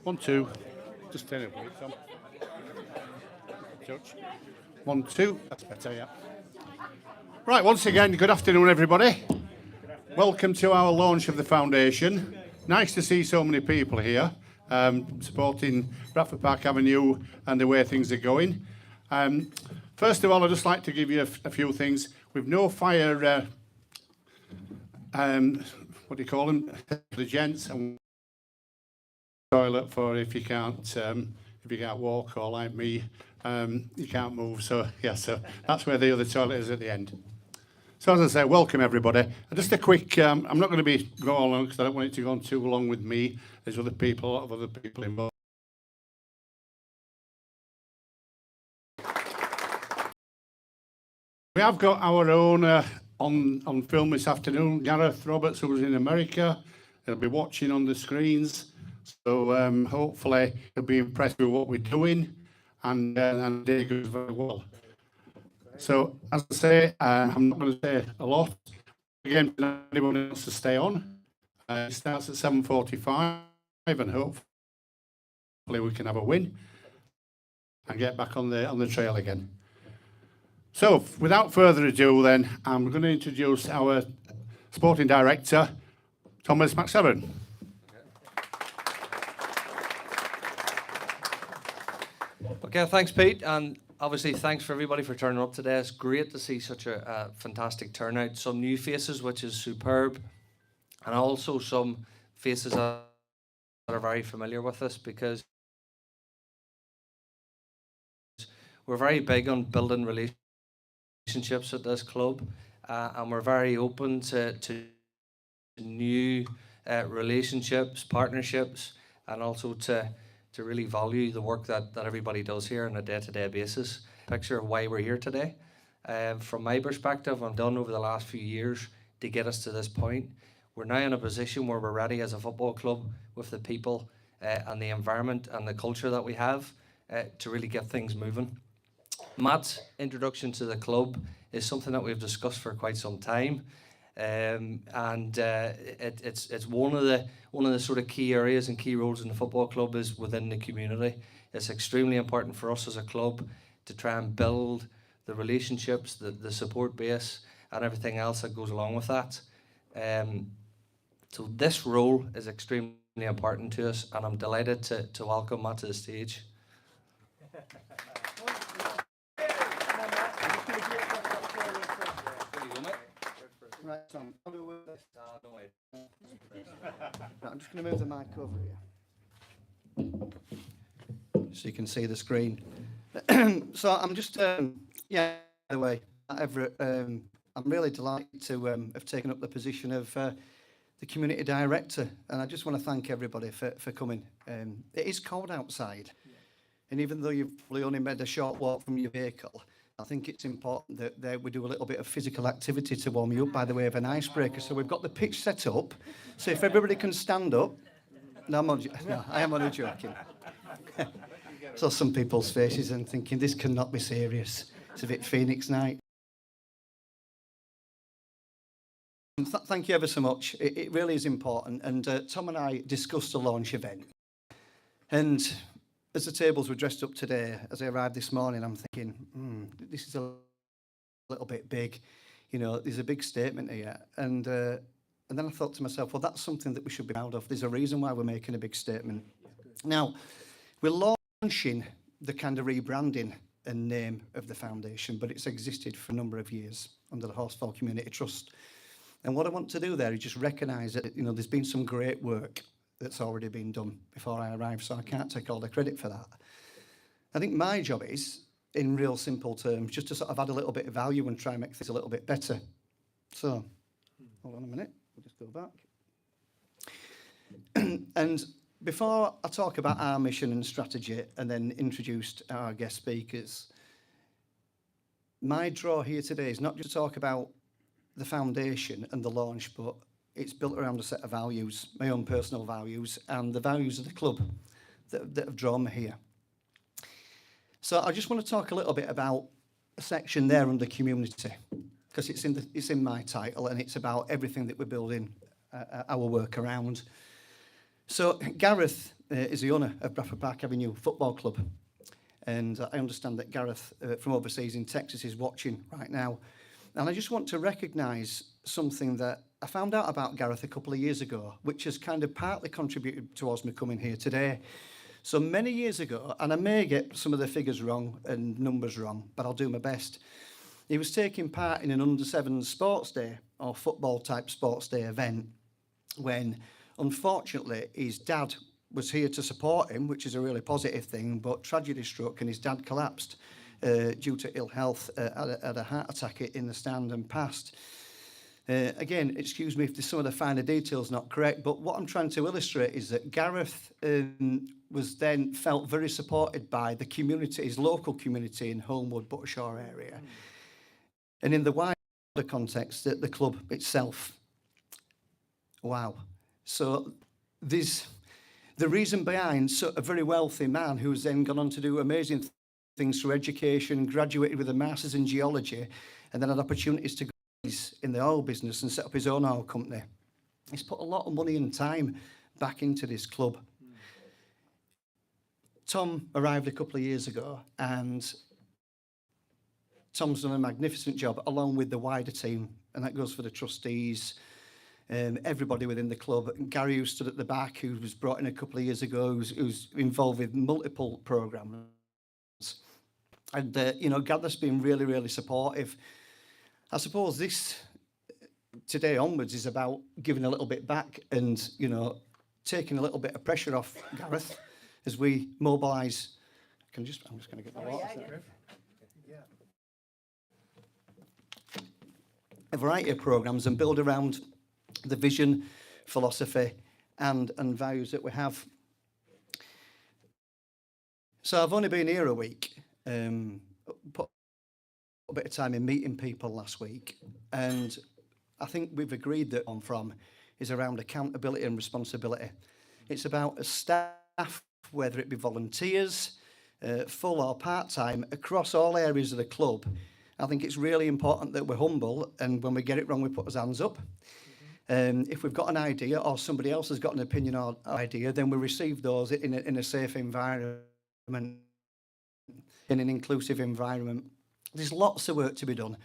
1, 2. Just turn it away, Tom. Touch. 1, 2. That's better, yeah. Right, once again, good afternoon, everybody. Welcome to our launch of the foundation. Nice to see so many people here supporting Bradford Park Avenue and the way things are going. First of all, I'd just like to give you a few things. We've no fire, what do you call them? The gents and toilet for if you can't walk, or like me, you can't move. So that's where the other toilet is at the end. So as I say, welcome everybody. Just a quick, I'm not going to be going long because I don't want it to go on too long with me. There's a lot of other people involved. We have got our own on film this afternoon, Gareth Roberts, who's in America. He'll be watching on the screens. So hopefully he'll be impressed with what we're doing, and he goes very well. So as I say, I'm not going to say a lot. Again, for anyone who wants to stay on, it starts at 7:45, and hopefully we can have a win and get back on the trail again. So without further ado, then I'm going to introduce our sporting director, Thomas McSevern. Okay, thanks, Pete, and obviously thanks for everybody for turning up today. It's great to see such a fantastic turnout. Some new faces, which is superb, and also some faces that are very familiar with us, because we're very big on building relationships at this club, and we're very open to new relationships, partnerships, and also to really value the work that everybody does here on a day-to-day basis. Picture of why we're here today. From my perspective, I've done over the last few years to get us to this point. We're now in a position where we're ready as a football club with the people and the environment and the culture that we have to really get things moving. Matt's introduction to the club is something that we've discussed for quite some time. It's one of the sort of key areas and key roles in the football club is within the community. It's extremely important for us as a club to try and build the relationships, the support base, and everything else that goes along with that. So this role is extremely important to us, and I'm delighted to welcome Matt to the stage. Right, Tom, I'll do this. Right, I'm just going to move the mic over here so you can see the screen. So I'm just, by the way, Everett, I'm really delighted to have taken up the position of the community director, and I just want to thank everybody for coming. It is cold outside, and even though you've probably only made a short walk from your vehicle, I think it's important that we do a little bit of physical activity to warm you up by the way of an icebreaker. So we've got the pitch set up. So if everybody can stand up. No, I am only joking. So some people's faces and thinking this cannot be serious. It's a bit Phoenix night. Thank you ever so much. It really is important. And Tom and I discussed the launch event. And as the tables were dressed up today, as I arrived this morning, I'm thinking, this is a little bit big. You know, there's a big statement here. And then I thought to myself, well, that's something that we should be proud of. There's a reason why we're making a big statement. Now, we're launching the kind of rebranding and name of the foundation, but it's existed for a number of years under the Horsefall Community Trust. And what I want to do there is just recognise that, you know, there's been some great work that's already been done before I arrived, so I can't take all the credit for that. I think my job is, in real simple terms, just to sort of add a little bit of value and try and make things a little bit better. So, hold on a minute, we'll just go back. And before I talk about our mission and strategy and then introduce our guest speakers, my draw here today is not just to talk about the foundation and the launch, but it's built around a set of values, my own personal values, and the values of the club that have drawn me here. So I just want to talk a little bit about a section there under community, because it's in my title, and it's about everything that we're building our work around. So Gareth is the owner of Bradford Park Avenue Football Club. And I understand that Gareth from overseas in Texas is watching right now. And I just want to recognise something that I found out about Gareth a couple of years ago, which has kind of partly contributed towards me coming here today. So many years ago, and I may get some of the figures wrong and numbers wrong, but I'll do my best. He was taking part in an under-7 sports day or football-type sports day event when, unfortunately, his dad was here to support him, which is a really positive thing, but tragedy struck and his dad collapsed due to ill health, had a heart attack in the stand and passed. Again, excuse me if some of the finer details not correct, but what I'm trying to illustrate is that Gareth was then felt very supported by the community, his local community in Holmwood, Buttershaw area. And in the wider context, the club itself. Wow. So there's the reason behind a very wealthy man who's then gone on to do amazing things through education, graduated with a master's in geology, and then had opportunities to go in the oil business and set up his own oil company. He's put a lot of money and time back into this club. Tom arrived a couple of years ago, and Tom's done a magnificent job along with the wider team, and that goes for the trustees, everybody within the club. Gary, who stood at the back, who was brought in a couple of years ago, who's involved with multiple programs. And, Gareth's been really, really supportive. I suppose this, today onwards, is about giving a little bit back and, taking a little bit of pressure off Gareth as we mobilise. I'm just going to get the water. A variety of programmes and build around the vision, philosophy and values that we have. So I've only been here a week, put a bit of time in meeting people last week, and I think we've agreed that on from is around accountability and responsibility. It's about a staff, whether it be volunteers, full or part-time, across all areas of the club. I think it's really important that we're humble, and when we get it wrong, we put our hands up. If we've got an idea or somebody else has got an opinion or idea, then we receive those in a safe environment, in an inclusive environment. There's lots of work to be done.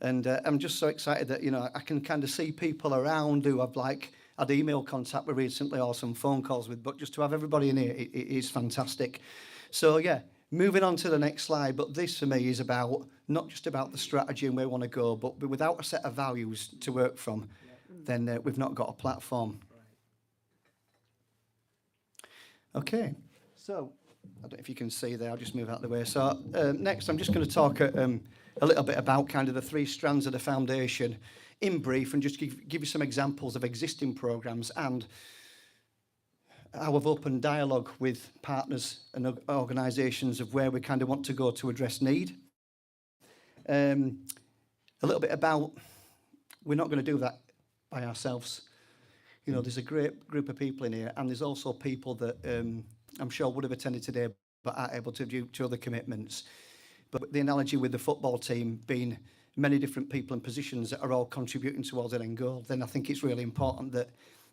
And I'm just so excited that, I can kind of see people around who I've had email contact with recently or some phone calls with, but just to have everybody in here, it is fantastic. So, yeah. Moving on to the next slide, but this for me is about not just about the strategy and where we want to go, but without a set of values to work from, then we've not got a platform. Okay, so I don't know if you can see there, I'll just move out of the way. So next I'm just going to talk a little bit about kind of the three strands of the foundation in brief, and just give you some examples of existing programmes and how we've opened dialogue with partners and organisations of where we kind of want to go to address need. A little bit about, we're not going to do that by ourselves. There's a great group of people in here, and there's also people that I'm sure would have attended today but aren't able to due to other commitments. But the analogy with the football team being many different people in positions that are all contributing towards an end goal, then I think it's really important that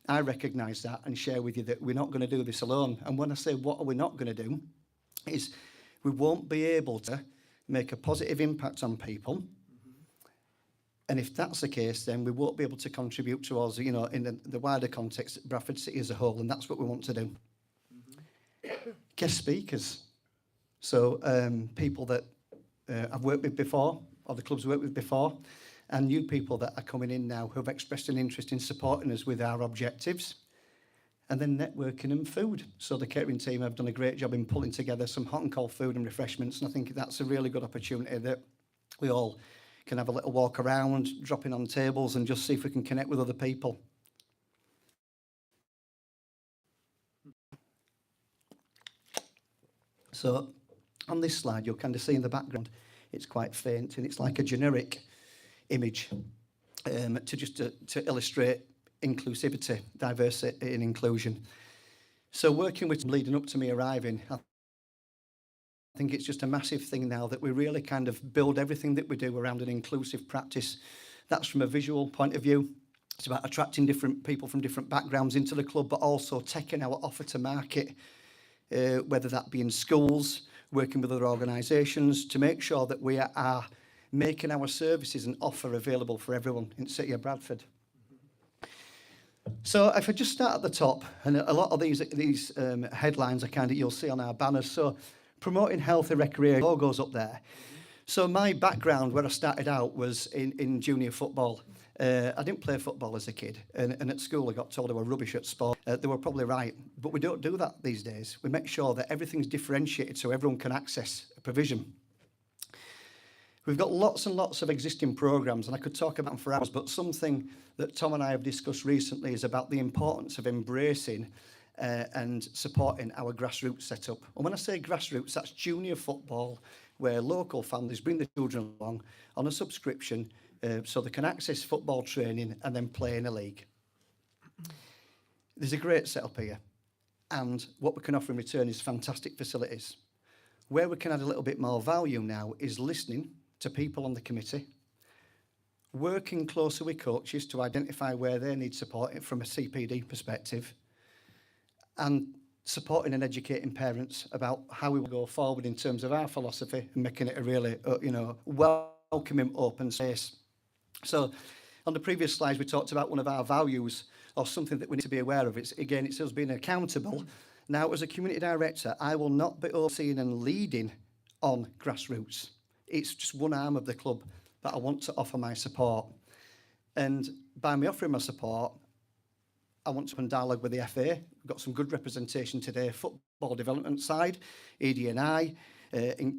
I recognise that and share with you that we're not going to do this alone. And when I say what are we not going to do, is we won't be able to make a positive impact on people. And if that's the case, then we won't be able to contribute towards, in the wider context, Bradford City as a whole, and that's what we want to do. Guest speakers. So people that I've worked with before, or the club's worked with before, and new people that are coming in now who have expressed an interest in supporting us with our objectives. And then networking and food. So the catering team have done a great job in pulling together some hot and cold food and refreshments, and I think that's a really good opportunity that we all can have a little walk around, drop in on tables and just see if we can connect with other people. So on this slide, you'll kind of see in the background, it's quite faint and it's like a generic image to illustrate inclusivity, diversity and inclusion. So working with leading up to me arriving, I think it's just a massive thing now that we really kind of build everything that we do around an inclusive practice. That's from a visual point of view, It's about attracting different people from different backgrounds into the club, but also taking our offer to market, whether that be in schools, working with other organisations, to make sure that we are making our services and offer available for everyone in the city of Bradford. So if I just start at the top, and a lot of these headlines are kind of, you'll see on our banners. So promoting healthy recreation, logos up there. So my background, where I started out, was in junior football. I didn't play football as a kid, and at school I got told I were rubbish at sport. They were probably right, but we don't do that these days. We make sure that everything's differentiated so everyone can access a provision. We've got lots and lots of existing programmes, and I could talk about them for hours, but something that Tom and I have discussed recently is about the importance of embracing and supporting our grassroots setup. And when I say grassroots, that's junior football, where local families bring the children along on a subscription so they can access football training and then play in a league. There's a great setup here, and what we can offer in return is fantastic facilities. Where we can add a little bit more value now is listening to people on the committee, working closer with coaches to identify where they need support from a CPD perspective, and supporting and educating parents about how we will go forward in terms of our philosophy and making it a really, welcoming, open space. So on the previous slides, we talked about one of our values, or something that we need to be aware of. It's us being accountable. Now, as a community director, I will not be overseeing and leading on grassroots. It's just one arm of the club that I want to offer my support. And by me offering my support, I want to open dialogue with the FA. We've got some good representation today, football development side, ED&I,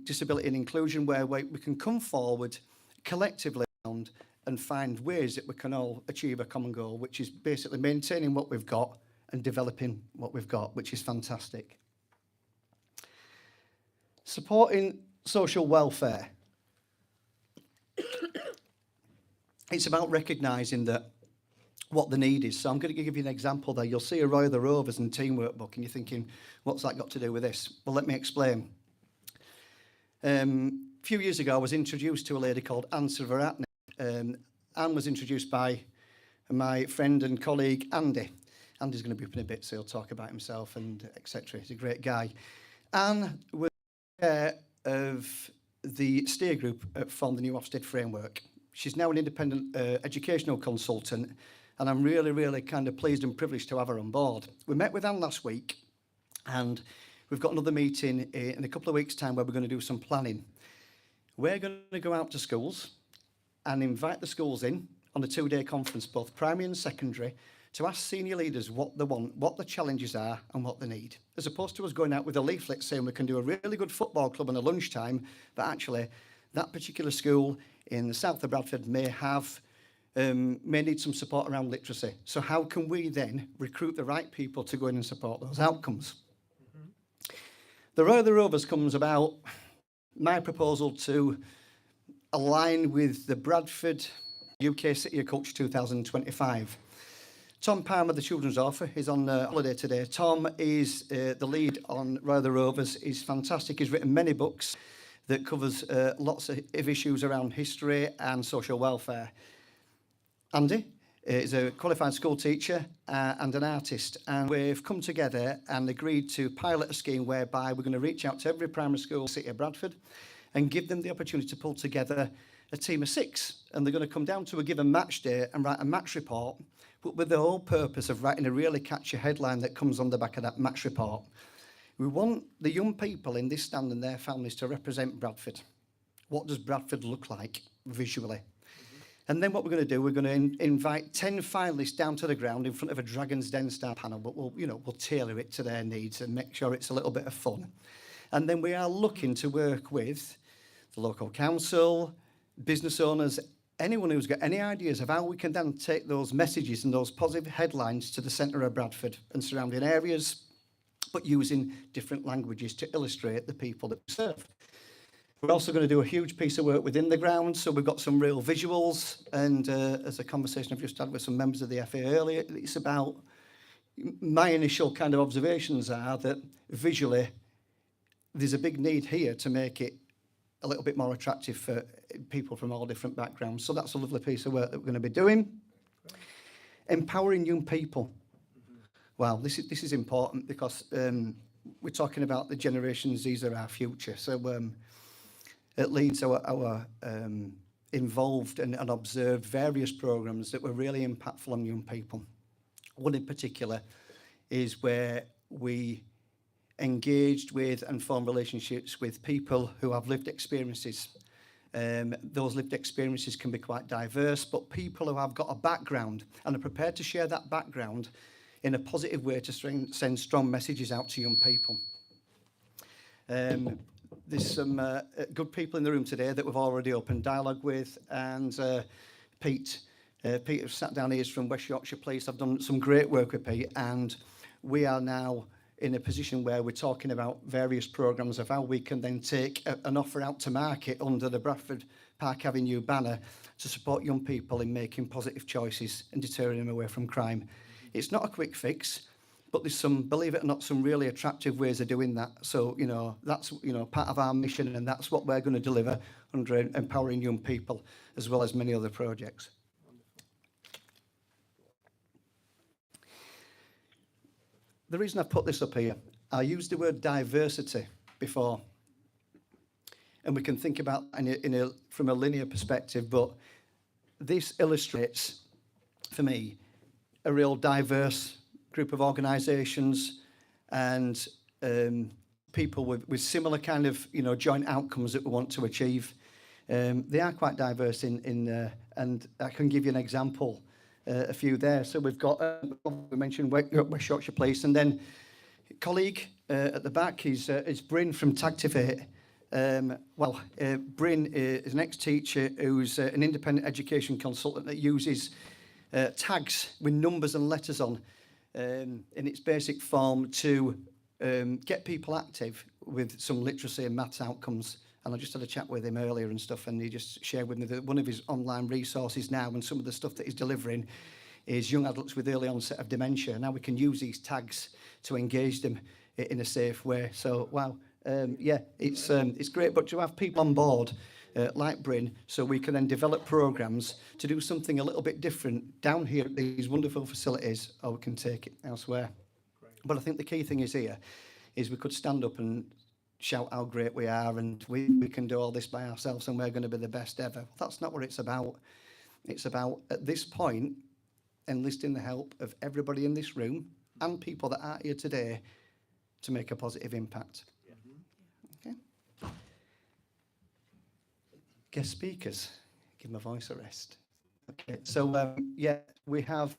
disability and inclusion, where we can come forward collectively and find ways that we can all achieve a common goal, which is basically maintaining what we've got and developing what we've got, which is fantastic. Supporting social welfare. It's about recognising that what the need is. So I'm going to give you an example there. You'll see a Roy of the Rovers and teamwork book, and you're thinking, what's that got to do with this? Well, let me explain. A few years ago, I was introduced to a lady called Anne Silveratney. Anne was introduced by my friend and colleague, Andy. Andy's going to be up in a bit, so he'll talk about himself and etc. He's a great guy. Anne was chair of the steer group from the new Ofsted framework. She's now an independent educational consultant, and I'm really, really kind of pleased and privileged to have her on board. We met with Anne last week, and we've got another meeting in a couple of weeks' time where we're going to do some planning. We're going to go out to schools and invite the schools in on a 2-day conference, both primary and secondary, to ask senior leaders what they want, what the challenges are and what they need, as opposed to us going out with a leaflet saying we can do a really good football club on a lunchtime, but actually that particular school in the south of Bradford may need some support around literacy. So how can we then recruit the right people to go in and support those outcomes? Mm-hmm. The Roy of the Rovers comes about my proposal to align with the Bradford UK City of Culture 2025. Tom Palmer, the children's author, is on holiday today. Tom is the lead on Roy of the Rovers. He's fantastic. He's written many books that covers lots of issues around history and social welfare. Andy is a qualified school teacher and an artist, and we've come together and agreed to pilot a scheme whereby we're going to reach out to every primary school in the city of Bradford and give them the opportunity to pull together a team of 6, and they're going to come down to a given match day and write a match report, but with the whole purpose of writing a really catchy headline that comes on the back of that match report. We want the young people in this stand and their families to represent Bradford. What does Bradford look like visually? Mm-hmm. And then what we're going to do, we're going to invite 10 finalists down to the ground in front of a Dragon's Den style panel, but we'll tailor it to their needs and make sure it's a little bit of fun. And then we are looking to work with the local council, business owners, anyone who's got any ideas of how we can then take those messages and those positive headlines to the centre of Bradford and surrounding areas, but using different languages to illustrate the people that we serve. We're also going to do a huge piece of work within the ground, so we've got some real visuals, and as a conversation I've just had with some members of the FA earlier, it's about, my initial kind of observations are that visually there's a big need here to make it a little bit more attractive for people from all different backgrounds. So that's a lovely piece of work that we're going to be doing. Empowering young people. Wow, this is important because we're talking about the generations. These are our future. So at Leeds, our involved and observed various programs that were really impactful on young people. One in particular is where we engaged with and formed relationships with people who have lived experiences. Those lived experiences can be quite diverse, but people who have got a background and are prepared to share that background in a positive way to send strong messages out to young people. There's some good people in the room today that we've already opened dialogue with, and Pete who sat down here is from West Yorkshire Police. I've done some great work with Pete, and we are now in a position where we're talking about various programmes of how we can then take an offer out to market under the Bradford Park Avenue banner to support young people in making positive choices and deterring them away from crime. It's not a quick fix, but there's some, believe it or not, some really attractive ways of doing that. So, that's, part of our mission, and that's what we're going to deliver under empowering young people, as well as many other projects. The reason I've put this up here, I used the word diversity before, and we can think about from a linear perspective, but this illustrates, for me, a real diverse group of organisations and people with similar kind of joint outcomes that we want to achieve. They are quite diverse and I can give you an example. A few there. So we've got, we mentioned West Yorkshire Police, and then colleague at the back is Bryn from Tactivate. Bryn is an ex-teacher who's an independent education consultant that uses tags with numbers and letters on in its basic form to get people active with some literacy and maths outcomes. And I just had a chat with him earlier and stuff, and he just shared with me that one of his online resources now, and some of the stuff that he's delivering, is young adults with early onset of dementia. Now we can use these tags to engage them in a safe way. So, wow, it's great. But to have people on board like Bryn, so we can then develop programs to do something a little bit different down here at these wonderful facilities, or we can take it elsewhere. Great. But I think the key thing is here is we could stand up and shout how great we are and we can do all this by ourselves and we're going to be the best ever. That's not what it's about. It's about, at this point, enlisting the help of everybody in this room and people that aren't here today to make a positive impact. Yeah. Okay. Guest speakers, give my voice a rest. Okay, so we have